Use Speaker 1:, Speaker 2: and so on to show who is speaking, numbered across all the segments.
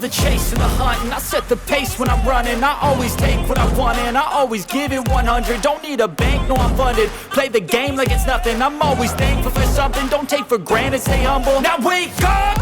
Speaker 1: the chase and the hunt, and I set the pace when I'm running. I always take what I want and I always give it 100. Don't need a bank, no I'm funded. Play the game like it's nothing. I'm always thankful for something. Don't take for granted, stay humble. Now wake up!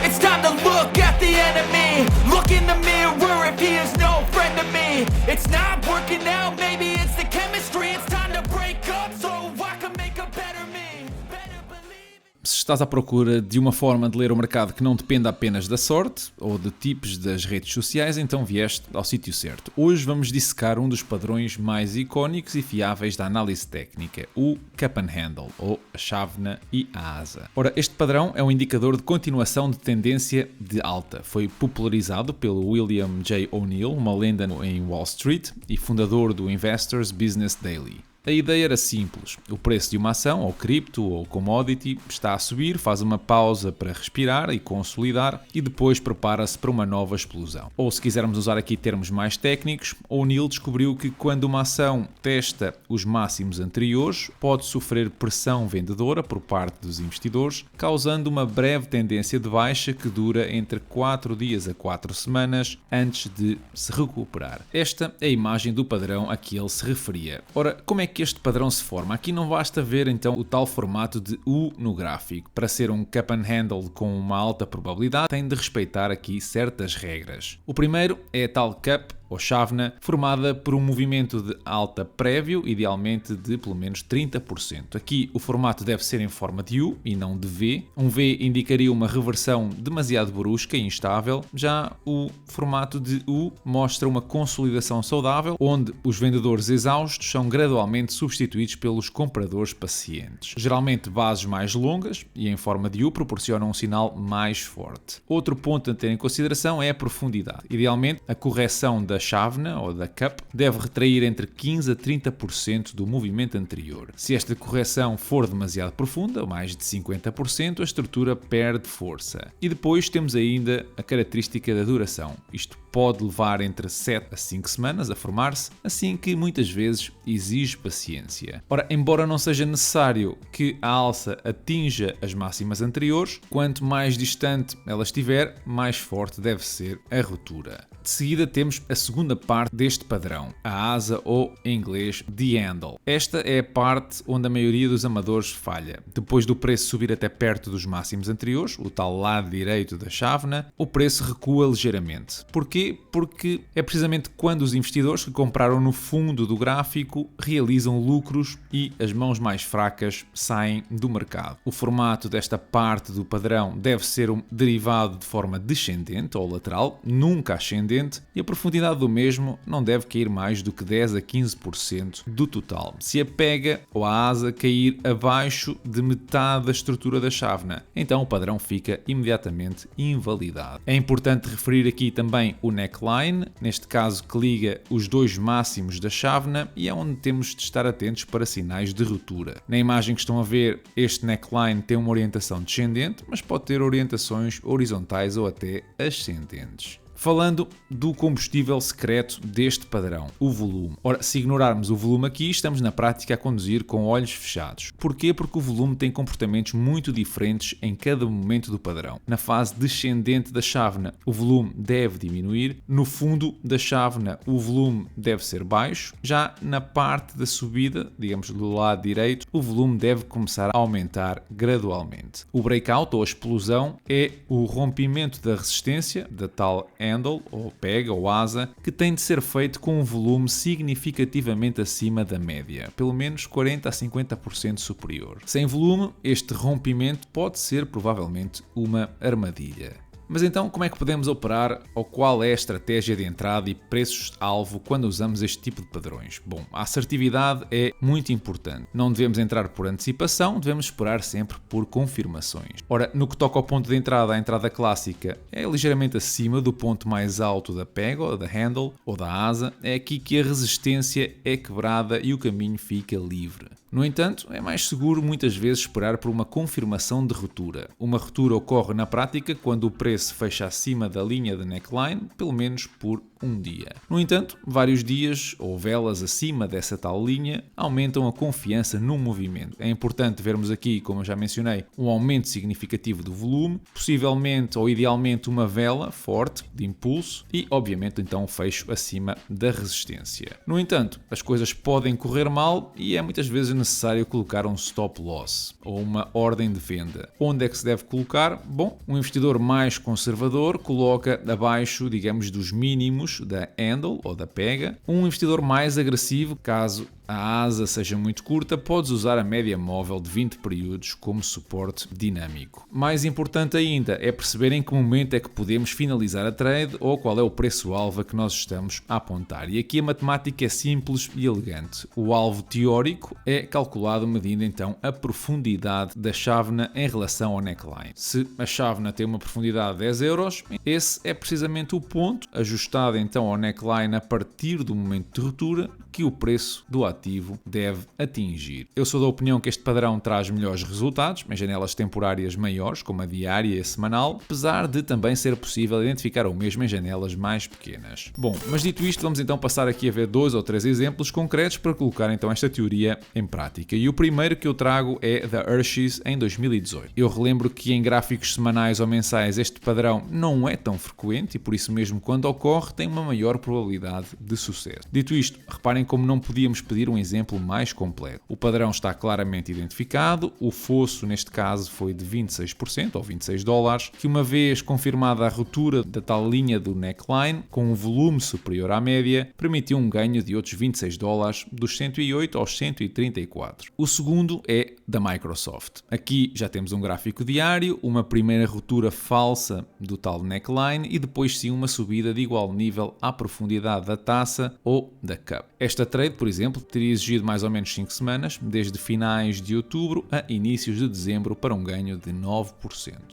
Speaker 1: It's time to look at the enemy. Look in the mirror if he is no friend to me. It's not working out, maybe it's the chemistry. It's time to break up so I can make a better me. Better believe it.
Speaker 2: Se estás à procura de uma forma de ler o mercado que não dependa apenas da sorte ou de tipos das redes sociais, então vieste ao sítio certo. Hoje vamos dissecar um dos padrões mais icónicos e fiáveis da análise técnica, o Cup and Handle, ou a chávena e a asa. Ora, este padrão é um indicador de continuação de tendência de alta. Foi popularizado pelo William J. O'Neill, uma lenda em Wall Street e fundador do Investors Business Daily. A ideia era simples. O preço de uma ação, ou cripto, ou commodity, está a subir, faz uma pausa para respirar e consolidar e depois prepara-se para uma nova explosão. Ou se quisermos usar aqui termos mais técnicos, O'Neill descobriu que quando uma ação testa os máximos anteriores, pode sofrer pressão vendedora por parte dos investidores, causando uma breve tendência de baixa que dura entre 4 dias a 4 semanas antes de se recuperar. Esta é a imagem do padrão a que ele se referia. Ora, como é que este padrão se forma? Aqui não basta ver então o tal formato de U no gráfico. Para ser um Cup and Handle com uma alta probabilidade, tem de respeitar aqui certas regras. O primeiro é a tal Cup ou chávena, formada por um movimento de alta prévio, idealmente de pelo menos 30%. Aqui o formato deve ser em forma de U e não de V. Um V indicaria uma reversão demasiado brusca e instável, já o formato de U mostra uma consolidação saudável, onde os vendedores exaustos são gradualmente substituídos pelos compradores pacientes. Geralmente bases mais longas e em forma de U proporcionam um sinal mais forte. Outro ponto a ter em consideração é a profundidade. Idealmente, a correção da chávena ou da cup deve retrair entre 15% a 30% do movimento anterior. Se esta correção for demasiado profunda, mais de 50%, a estrutura perde força. E depois temos ainda a característica da duração. Isto pode levar entre 7 a 5 semanas a formar-se, assim que muitas vezes exige paciência. Ora, embora não seja necessário que a alça atinja as máximas anteriores, quanto mais distante ela estiver, mais forte deve ser a ruptura. De seguida temos a segunda parte deste padrão, a asa ou, em inglês, the handle. Esta é a parte onde a maioria dos amadores falha. Depois do preço subir até perto dos máximos anteriores, o tal lado direito da chávena, o preço recua ligeiramente. Porquê? Porque é precisamente quando os investidores que compraram no fundo do gráfico realizam lucros e as mãos mais fracas saem do mercado. O formato desta parte do padrão deve ser um derivado de forma descendente ou lateral, nunca ascendente, e a profundidade do mesmo não deve cair mais do que 10 a 15% do total. Se a pega ou a asa cair abaixo de metade da estrutura da chávena, então o padrão fica imediatamente invalidado. É importante referir aqui também o neckline, neste caso que liga os dois máximos da chávena e é onde temos de estar atentos para sinais de ruptura. Na imagem que estão a ver, este neckline tem uma orientação descendente, mas pode ter orientações horizontais ou até ascendentes. Falando do combustível secreto deste padrão, o volume. Ora, se ignorarmos o volume aqui, estamos na prática a conduzir com olhos fechados. Porquê? Porque o volume tem comportamentos muito diferentes em cada momento do padrão. Na fase descendente da chávena, o volume deve diminuir. No fundo da chávena, o volume deve ser baixo. Já na parte da subida, digamos do lado direito, o volume deve começar a aumentar gradualmente. O breakout ou a explosão é o rompimento da resistência, da tal handle, ou pega, ou asa, que tem de ser feito com um volume significativamente acima da média, pelo menos 40 a 50% superior. Sem volume, este rompimento pode ser provavelmente uma armadilha. Mas então, como é que podemos operar ou qual é a estratégia de entrada e preços-alvo quando usamos este tipo de padrões? Bom, a assertividade é muito importante. Não devemos entrar por antecipação, devemos esperar sempre por confirmações. Ora, no que toca ao ponto de entrada, a entrada clássica é ligeiramente acima do ponto mais alto da pega, ou da handle, ou da asa. É aqui que a resistência é quebrada e o caminho fica livre. No entanto, é mais seguro muitas vezes esperar por uma confirmação de ruptura. Uma ruptura ocorre na prática quando o preço fecha acima da linha de neckline, pelo menos por um dia. No entanto, vários dias ou velas acima dessa tal linha aumentam a confiança no movimento. É importante vermos aqui, como eu já mencionei, um aumento significativo do volume, possivelmente ou idealmente uma vela forte de impulso e, obviamente, então um fecho acima da resistência. No entanto, as coisas podem correr mal e é muitas vezes necessário colocar um stop loss ou uma ordem de venda. Onde é que se deve colocar? Bom, um investidor mais conservador coloca abaixo, digamos, dos mínimos da handle ou da pega. Um investidor mais agressivo, caso a asa seja muito curta, podes usar a média móvel de 20 períodos como suporte dinâmico. Mais importante ainda é perceber em que momento é que podemos finalizar a trade ou qual é o preço-alvo a que nós estamos a apontar. E aqui a matemática é simples e elegante. O alvo teórico é calculado medindo então a profundidade da chávena em relação ao neckline. Se a chávena tem uma profundidade de 10 euros, esse é precisamente o ponto, ajustado então ao neckline a partir do momento de ruptura, que o preço do ativo deve atingir. Eu sou da opinião que este padrão traz melhores resultados em janelas temporárias maiores, como a diária e a semanal, apesar de também ser possível identificar o mesmo em janelas mais pequenas. Bom, mas dito isto, vamos então passar aqui a ver 2 ou 3 exemplos concretos para colocar então esta teoria em prática. E o primeiro que eu trago é da Hershey's em 2018. Eu relembro que em gráficos semanais ou mensais este padrão não é tão frequente e por isso mesmo quando ocorre tem uma maior probabilidade de sucesso. Dito isto, reparem como não podíamos pedir um exemplo mais completo. O padrão está claramente identificado, o fosso neste caso foi de 26% ou 26 dólares, que uma vez confirmada a ruptura da tal linha do neckline, com um volume superior à média, permitiu um ganho de outros 26 dólares dos 108 aos 134. O segundo é da Microsoft. Aqui já temos um gráfico diário, uma primeira ruptura falsa do tal neckline e depois sim uma subida de igual nível à profundidade da taça ou da cup. Esta trade, por exemplo, teria exigido mais ou menos 5 semanas, desde finais de outubro a inícios de dezembro, para um ganho de 9%.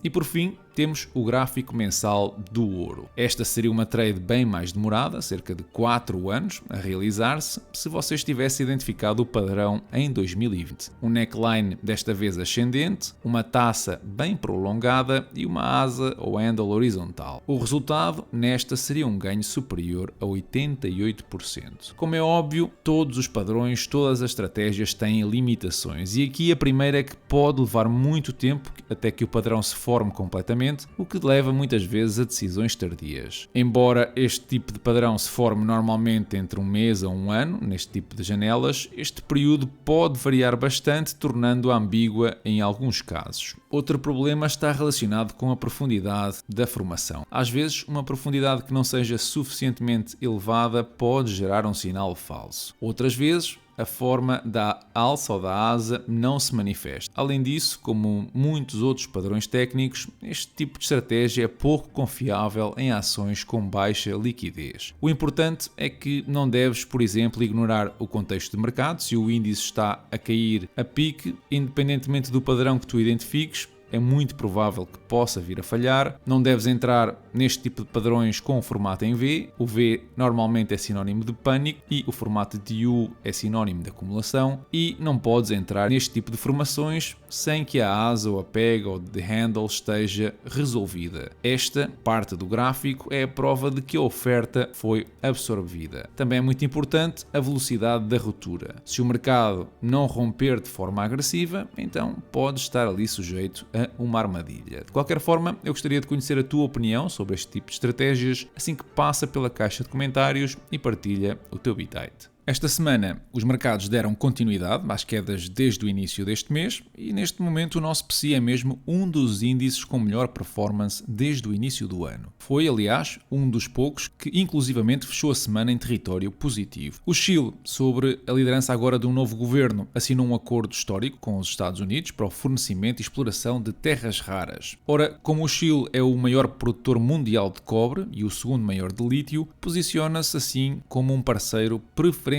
Speaker 2: E por fim, temos o gráfico mensal do ouro. Esta seria uma trade bem mais demorada, cerca de 4 anos, a realizar-se, se vocês tivessem identificado o padrão em 2020. Um neckline desta vez ascendente, uma taça bem prolongada e uma asa ou handle horizontal. O resultado nesta seria um ganho superior a 88%. Como é óbvio, todos os padrões, todas as estratégias têm limitações e aqui a primeira é que pode levar muito tempo até que o padrão se forme completamente, o que leva muitas vezes a decisões tardias. Embora este tipo de padrão se forme normalmente entre um mês a um ano, neste tipo de janelas, este período pode variar bastante, tornando-a ambígua em alguns casos. Outro problema está relacionado com a profundidade da formação. Às vezes, uma profundidade que não seja suficientemente elevada pode gerar um sinal falso. Outras vezes, a forma da alça ou da asa não se manifesta. Além disso, como muitos outros padrões técnicos, este tipo de estratégia é pouco confiável em ações com baixa liquidez. O importante é que não deves, por exemplo, ignorar o contexto de mercado. Se o índice está a cair a pique, independentemente do padrão que tu identifiques, é muito provável que possa vir a falhar. Não deves entrar neste tipo de padrões com o formato em V. O V normalmente é sinónimo de pânico e o formato de U é sinónimo de acumulação. E não podes entrar neste tipo de formações sem que a asa ou a pega ou de handle esteja resolvida. Esta parte do gráfico é a prova de que a oferta foi absorvida. Também é muito importante a velocidade da ruptura. Se o mercado não romper de forma agressiva, então pode estar ali sujeito a uma armadilha. De qualquer forma, eu gostaria de conhecer a tua opinião sobre este tipo de estratégias, assim que passa pela caixa de comentários e partilha o teu bitite. Esta semana os mercados deram continuidade às quedas desde o início deste mês e neste momento o nosso PSI é mesmo um dos índices com melhor performance desde o início do ano. Foi, aliás, um dos poucos que inclusivamente fechou a semana em território positivo. O Chile, sobre a liderança agora de um novo governo, assinou um acordo histórico com os Estados Unidos para o fornecimento e exploração de terras raras. Ora, como o Chile é o maior produtor mundial de cobre e o segundo maior de lítio, posiciona-se assim como um parceiro preferencial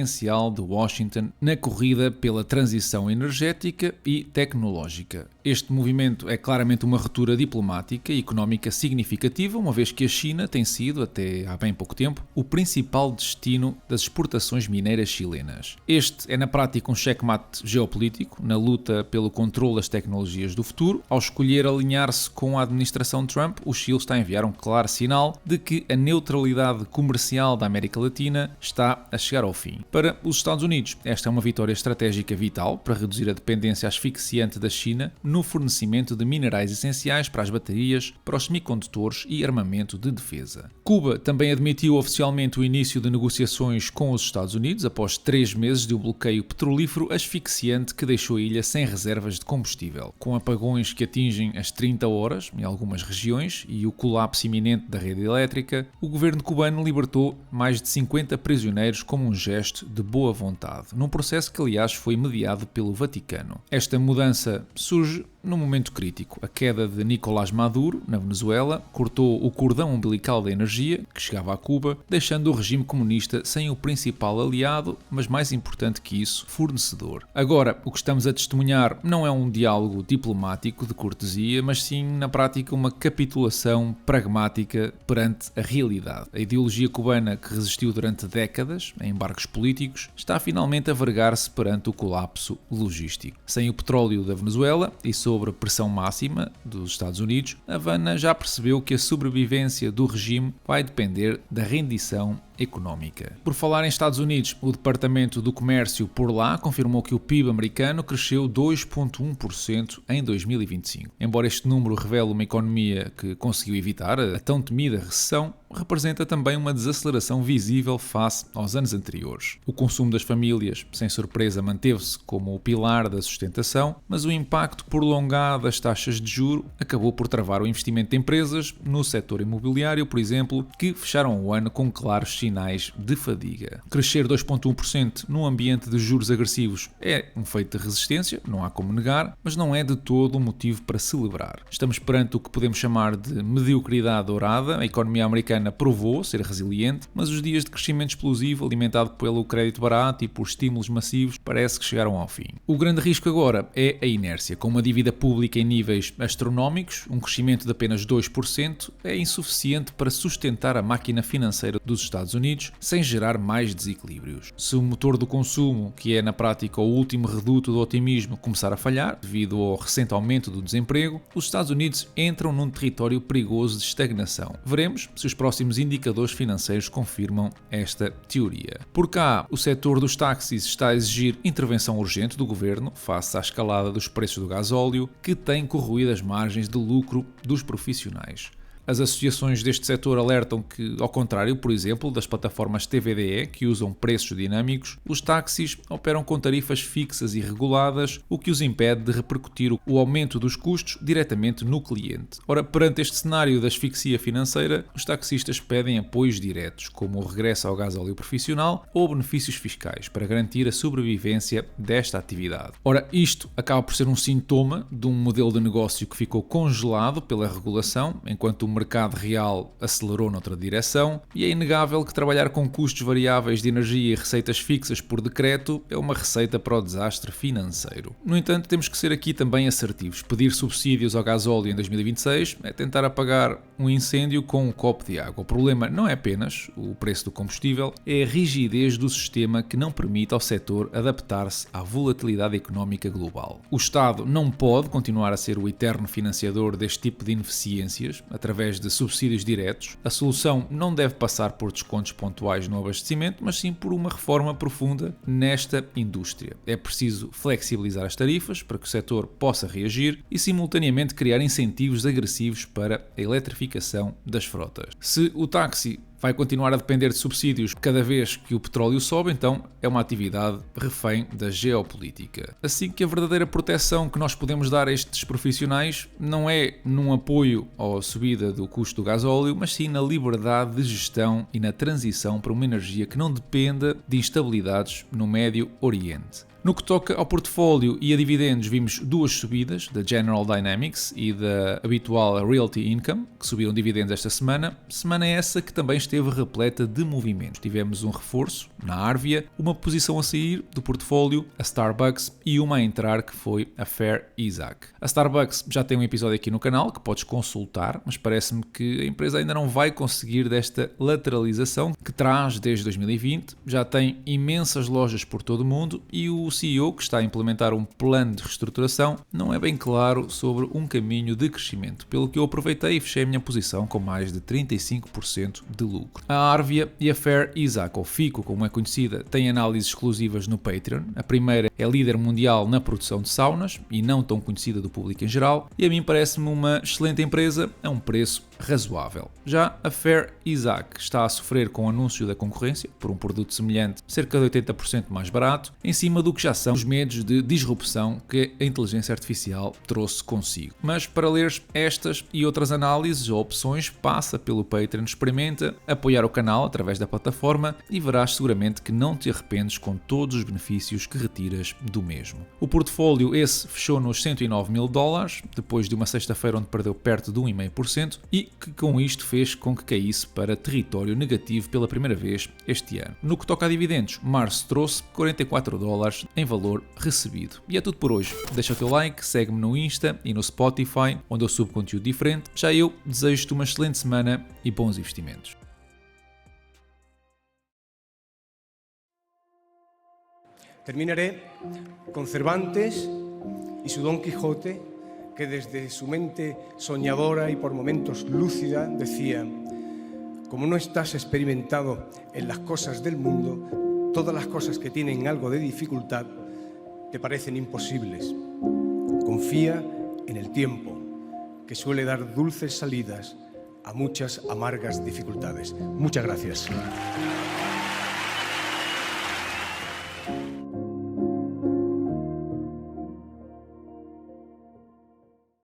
Speaker 2: de Washington na corrida pela transição energética e tecnológica. Este movimento é claramente uma ruptura diplomática e económica significativa, uma vez que a China tem sido, até há bem pouco tempo, o principal destino das exportações mineiras chilenas. Este é na prática um checkmate geopolítico na luta pelo controle das tecnologias do futuro. Ao escolher alinhar-se com a administração Trump, o Chile está a enviar um claro sinal de que a neutralidade comercial da América Latina está a chegar ao fim. Para os Estados Unidos, esta é uma vitória estratégica vital para reduzir a dependência asfixiante da China no fornecimento de minerais essenciais para as baterias, para os semicondutores e armamento de defesa. Cuba também admitiu oficialmente o início de negociações com os Estados Unidos após 3 meses de um bloqueio petrolífero asfixiante que deixou a ilha sem reservas de combustível. Com apagões que atingem as 30 horas em algumas regiões e o colapso iminente da rede elétrica, o governo cubano libertou mais de 50 prisioneiros como um gesto de boa vontade, num processo que aliás foi mediado pelo Vaticano. Esta mudança surge num momento crítico. A queda de Nicolás Maduro, na Venezuela, cortou o cordão umbilical da energia que chegava a Cuba, deixando o regime comunista sem o principal aliado, mas mais importante que isso, fornecedor. Agora, o que estamos a testemunhar não é um diálogo diplomático de cortesia, mas sim, na prática, uma capitulação pragmática perante a realidade. A ideologia cubana, que resistiu durante décadas a embargos políticos, está finalmente a vergar-se perante o colapso logístico. Sem o petróleo da Venezuela e sob a pressão máxima dos Estados Unidos, Havana já percebeu que a sobrevivência do regime vai depender da rendição económica. Por falar em Estados Unidos, o Departamento do Comércio por lá confirmou que o PIB americano cresceu 2,1% em 2025. Embora este número revele uma economia que conseguiu evitar a tão temida recessão, representa também uma desaceleração visível face aos anos anteriores. O consumo das famílias, sem surpresa, manteve-se como o pilar da sustentação, mas o impacto prolongado das taxas de juros acabou por travar o investimento de empresas no setor imobiliário, por exemplo, que fecharam o ano com claros sinais de fadiga. Crescer 2,1% num ambiente de juros agressivos é um feito de resistência, não há como negar, mas não é de todo um motivo para celebrar. Estamos perante o que podemos chamar de mediocridade dourada. A economia americana provou ser resiliente, mas os dias de crescimento explosivo, alimentado pelo crédito barato e por estímulos massivos, parece que chegaram ao fim. O grande risco agora é a inércia. Com uma dívida pública em níveis astronómicos, um crescimento de apenas 2% é insuficiente para sustentar a máquina financeira dos Estados Unidos sem gerar mais desequilíbrios. Se o motor do consumo, que é na prática o último reduto do otimismo, começar a falhar devido ao recente aumento do desemprego, os Estados Unidos entram num território perigoso de estagnação. Veremos se os próximos indicadores financeiros confirmam esta teoria. Por cá, o setor dos táxis está a exigir intervenção urgente do governo face à escalada dos preços do gasóleo, que tem corroído as margens de lucro dos profissionais. As associações deste setor alertam que, ao contrário, por exemplo, das plataformas TVDE, que usam preços dinâmicos, os táxis operam com tarifas fixas e reguladas, o que os impede de repercutir o aumento dos custos diretamente no cliente. Ora, perante este cenário de asfixia financeira, os taxistas pedem apoios diretos, como o regresso ao gasóleo profissional ou benefícios fiscais, para garantir a sobrevivência desta atividade. Ora, isto acaba por ser um sintoma de um modelo de negócio que ficou congelado pela regulação, enquanto o mercado real acelerou noutra direção, e é inegável que trabalhar com custos variáveis de energia e receitas fixas por decreto é uma receita para o desastre financeiro. No entanto, temos que ser aqui também assertivos. Pedir subsídios ao gasóleo em 2026 é tentar apagar um incêndio com um copo de água. O problema não é apenas o preço do combustível, é a rigidez do sistema que não permite ao setor adaptar-se à volatilidade económica global. O Estado não pode continuar a ser o eterno financiador deste tipo de ineficiências através de subsídios diretos. A solução não deve passar por descontos pontuais no abastecimento, mas sim por uma reforma profunda nesta indústria. É preciso flexibilizar as tarifas para que o setor possa reagir e, simultaneamente, criar incentivos agressivos para a eletrificação das frotas. Se o táxi vai continuar a depender de subsídios cada vez que o petróleo sobe, então é uma atividade refém da geopolítica. Assim que a verdadeira proteção que nós podemos dar a estes profissionais não é num apoio à subida do custo do gasóleo, mas sim na liberdade de gestão e na transição para uma energia que não dependa de instabilidades no Médio Oriente. No que toca ao portfólio e a dividendos, vimos duas subidas, da General Dynamics e da habitual Realty Income, que subiram dividendos esta semana. Semana essa que também esteve esteve repleta de movimentos. Tivemos um reforço na Arvia, uma posição a sair do portfólio, a Starbucks, e uma a entrar, que foi a Fair Isaac. A Starbucks já tem um episódio aqui no canal que podes consultar, mas parece-me que a empresa ainda não vai conseguir desta lateralização que traz desde 2020. Já tem imensas lojas por todo o mundo e o CEO, que está a implementar um plano de reestruturação, não é bem claro sobre um caminho de crescimento, pelo que eu aproveitei e fechei a minha posição com mais de 35% de lucro. A Arvia e a Fair Isaac, ou FICO, como é conhecida, têm análises exclusivas no Patreon. A primeira é líder mundial na produção de saunas e não tão conhecida do público em geral, e a mim parece-me uma excelente empresa a um preço razoável. Já a Fair Isaac está a sofrer com o anúncio da concorrência por um produto semelhante, cerca de 80% mais barato, em cima do que já são os medos de disrupção que a inteligência artificial trouxe consigo. Mas para leres estas e outras análises ou opções, passa pelo Patreon, experimenta apoiar o canal através da plataforma e verás seguramente que não te arrependes com todos os benefícios que retiras do mesmo. O portfólio esse fechou nos $109 mil, depois de uma sexta-feira onde perdeu perto de 1,5%, e que com isto fez com que caísse para território negativo pela primeira vez este ano. No que toca a dividendos, março trouxe $44 em valor recebido. E é tudo por hoje. Deixa o teu like, segue-me no Insta e no Spotify, onde eu subo conteúdo diferente. Já eu desejo-te uma excelente semana e bons investimentos.
Speaker 3: Terminaré con Cervantes y su Don Quijote, que desde su mente soñadora y por momentos lúcida decía: como no estás experimentado en las cosas del mundo, todas las cosas que tienen algo de dificultad te parecen imposibles. Confía en el tiempo, que suele dar dulces salidas a muchas amargas dificultades. Muchas gracias.